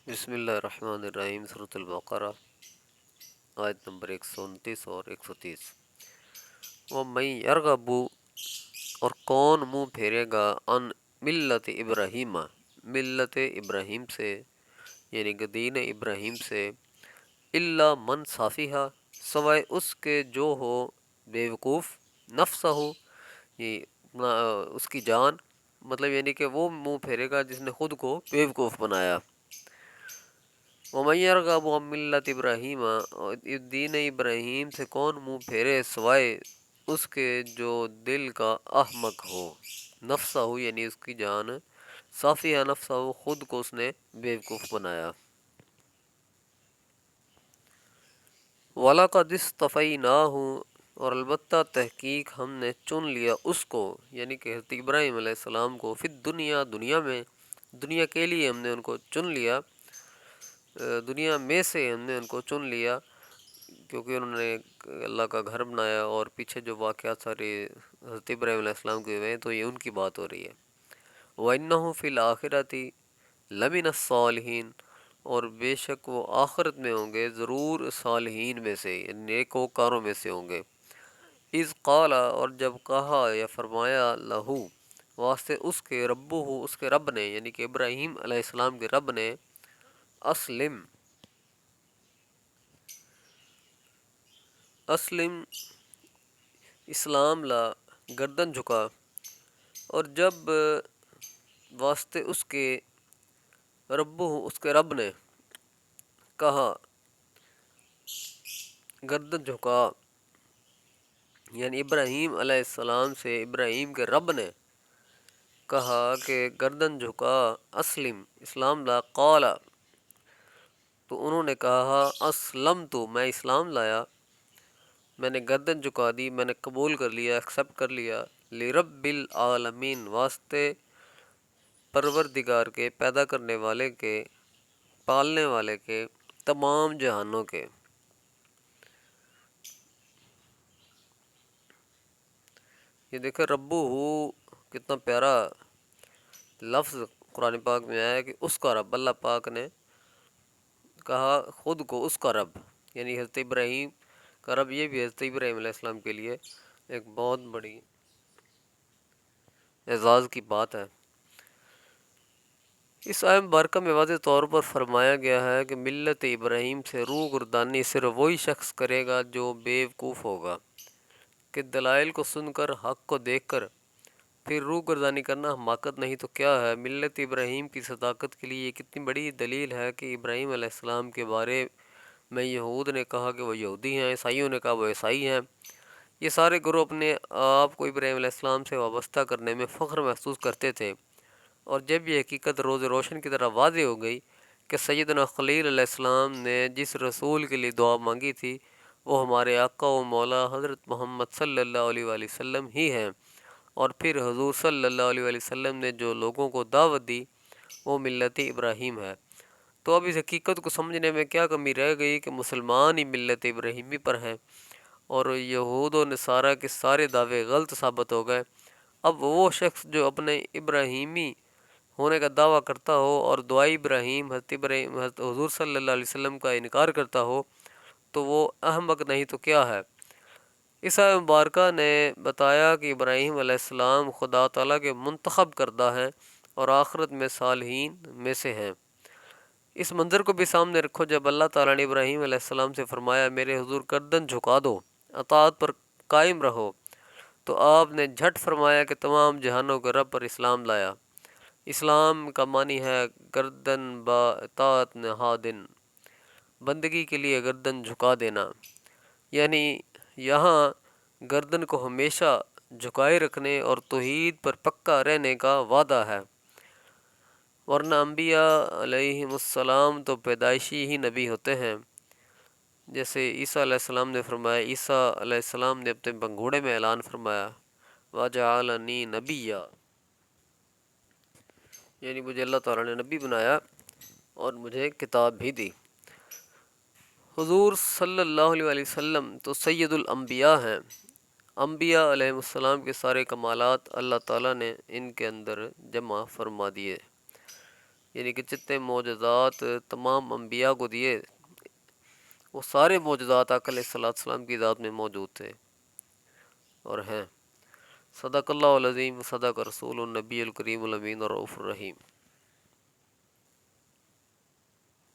بسم اللہ الرحمن الرحیم، سورۃ البقرہ، آیت نمبر 129 اور 130۔ وَمَن یرغب، اور کون منہ پھیرے گا، ان ملت ابراہیم، ملت ابراہیم سے، یعنی کہ دین ابراہیم سے، الا من صافیہ، سوائے اس کے جو ہو بے وقوف، نفسہ ہو، یہ اس کی جان، مطلب یعنی کہ وہ منہ پھیرے گا جس نے خود کو بے وقوف بنایا۔ وَمَن يَرْغَبُ عَن مِّلَّةِ إِبْرَاهِيمَ، اور دین ابراہیم سے کون منہ پھیرے سوائے اس کے جو دل کا احمق ہو، نفسہ ہو یعنی اس کی جان، صافیہ نفسہ ہو، خود کو اس نے بیوقوف بنایا۔ وَلَقَدِ اصْطَفَيْنَاهُ، اور البتہ تحقیق ہم نے چن لیا اس کو، یعنی کہ حضرت ابراہیم علیہ السلام کو، فی الدنیا، دنیا میں، دنیا کے لیے ہم نے ان کو چن لیا، دنیا میں سے ہم نے ان کو چن لیا، کیونکہ انہوں نے اللہ کا گھر بنایا، اور پیچھے جو واقعات سارے حضرت ابراہیم علیہ السلام کے ہوئے ہیں تو یہ ان کی بات ہو رہی ہے۔ وَإِنَّهُ فِي الْآخِرَةِ لَمِنَ الصَّالِحِينَ، اور بے شک وہ آخرت میں ہوں گے ضرور صالحین میں سے، نیکوکاروں میں سے ہوں گے۔ اذ قال، اور جب کہا یا فرمایا، لہو، واسطے اس کے، ربہ، اس کے رب نے، یعنی کہ ابراہیم علیہ السلام کے رب نے، اسلم، اسلم، اسلام لا، گردن جھکا، اور جب واسطے اس کے، ربہ، اس کے رب نے، کہا، گردن جھکا، یعنی ابراہیم علیہ السلام سے ابراہیم کے رب نے کہا کہ گردن جھکا، اسلم، اسلام لا، قال، تو انہوں نے کہا، اسلم تو، میں اسلام لایا، میں نے گردن جھکا دی، میں نے قبول کر لیا، ایکسیپٹ کر لیا، لرب العالمین، واسطے پروردگار کے، پیدا کرنے والے کے، پالنے والے کے، تمام جہانوں کے۔ یہ دیکھیں ربو ہو، کتنا پیارا لفظ قرآن پاک میں آیا ہے کہ اس کا رب، اللہ پاک نے کہا خود کو اس کا رب، یعنی حضرت ابراہیم کا رب، یہ بھی حضرت ابراہیم علیہ السلام کے لیے ایک بہت بڑی اعزاز کی بات ہے۔ اس آیت مبارکہ میں واضح طور پر فرمایا گیا ہے کہ ملت ابراہیم سے روگردانی صرف وہی شخص کرے گا جو بے وقوف ہوگا، کہ دلائل کو سن کر، حق کو دیکھ کر پھر روگردانی کرنا حماقت نہیں تو کیا ہے۔ ملت ابراہیم کی صداقت کے لیے یہ کتنی بڑی دلیل ہے کہ ابراہیم علیہ السلام کے بارے میں یہود نے کہا کہ وہ یہودی ہیں، عیسائیوں نے کہا وہ عیسائی ہیں۔ یہ سارے گروہ اپنے آپ کو ابراہیم علیہ السلام سے وابستہ کرنے میں فخر محسوس کرتے تھے، اور جب یہ حقیقت روز روشن کی طرح واضح ہو گئی کہ سیدنا خلیل علیہ السلام نے جس رسول کے لیے دعا مانگی تھی وہ ہمارے آقا و مولا حضرت محمد صلی اللہ علیہ وآلہ وسلم ہی ہیں، اور پھر حضور صلی اللہ علیہ وآلہ وسلم نے جو لوگوں کو دعوت دی وہ ملت ابراہیم ہے، تو اب اس حقیقت کو سمجھنے میں کیا کمی رہ گئی کہ مسلمان ہی ملت ابراہیمی پر ہیں، اور یہود و نصارہ کے سارے دعوے غلط ثابت ہو گئے۔ اب وہ شخص جو اپنے ابراہیمی ہونے کا دعویٰ کرتا ہو اور دعائی ابراہیم، حضرت حضور صلی اللہ علیہ وسلم کا انکار کرتا ہو تو وہ احمق نہیں تو کیا ہے۔ اس آیت مبارکہ نے بتایا کہ ابراہیم علیہ السلام خدا تعالیٰ کے منتخب کردہ ہیں اور آخرت میں صالحین میں سے ہیں۔ اس منظر کو بھی سامنے رکھو جب اللہ تعالیٰ نے ابراہیم علیہ السلام سے فرمایا میرے حضور گردن جھکا دو، اطاعت پر قائم رہو، تو آپ نے جھٹ فرمایا کہ تمام جہانوں کے رب پر اسلام لایا۔ اسلام کا معنی ہے گردن با اطاعت نہادن، بندگی کے لیے گردن جھکا دینا، یعنی یہاں گردن کو ہمیشہ جھکائے رکھنے اور توحید پر پکا رہنے کا وعدہ ہے، ورنہ انبیاء علیہم السلام تو پیدائشی ہی نبی ہوتے ہیں، جیسے عیسیٰ علیہ السلام نے فرمایا، عیسیٰ علیہ السلام نے اپنے بنگھوڑے میں اعلان فرمایا، وَجَعَلَنِي نَبِيًّا، یعنی مجھے اللہ تعالیٰ نے نبی بنایا اور مجھے کتاب بھی دی۔ حضور صلی اللہ علیہ وآلہ وسلم تو سید الانبیاء ہیں، انبیاء علیہ السلام کے سارے کمالات اللہ تعالیٰ نے ان کے اندر جمع فرما دیے۔ یعنی کہ جتنے معجزات تمام انبیاء کو دیے وہ سارے معجزات آقا علیہ السلام کی ذات میں موجود تھے اور ہیں۔ صدق اللہ العظیم، صدق رسول النبی الکریم الامین الرؤوف الرحیم۔